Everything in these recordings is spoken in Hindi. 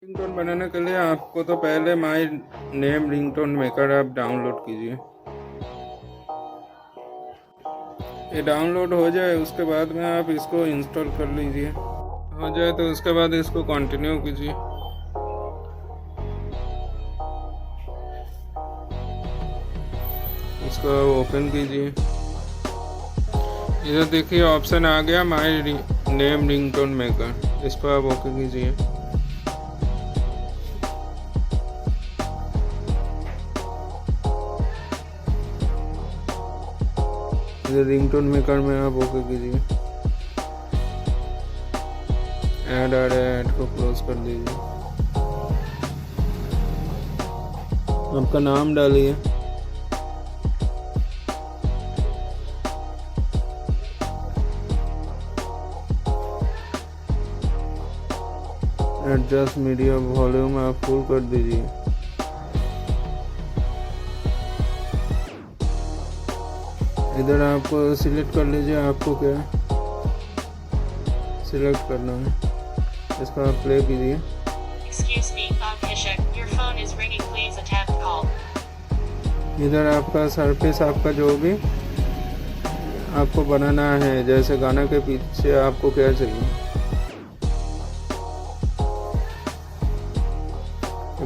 रिंगटोन बनाने के लिए आपको तो पहले my name ringtone maker app download कीजिए। ये डाउनलोड हो जाए उसके बाद में आप इसको इंस्टॉल कर लीजिए। हो जाए तो उसके बाद इसको कंटिन्यू कीजिए। इसको ओपन कीजिए। इधर देखिए ऑप्शन आ गया माई नेम रिंगटोन मेकर, इस पर आप ओके कीजिए। इधर रिंगटोन मेकर में आप ओके कीजिए। ऐड आ रहा है, ऐड को क्लोज कर दीजिए। आपका नाम डालिए। एडजस्ट मीडिया वॉल्यूम आप फुल कर दीजिए। इधर आपको सिलेक्ट कर लीजिए, आपको क्या सिलेक्ट करना है, इसको आप प्ले कीजिए। इधर आपका सरफेस आपका जो भी आपको बनाना है, जैसे गाना के पीछे आपको क्या चाहिए,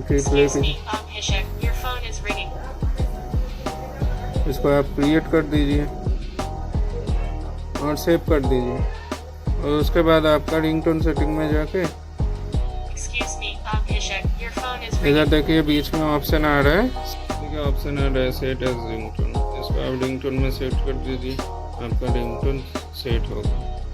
फिर प्ले कीजिए। इसको आप क्रिएट कर दीजिए और सेव कर दीजिए। और उसके बाद आपका रिंगटोन सेटिंग में जाके इधर देखिए बीच में ऑप्शन आ रहा है, देखिए ऑप्शन आ रहा है सेट एज रिंगटोन। इसको आप रिंगटोन में सेट कर दीजिए, आपका रिंगटोन सेट होगा।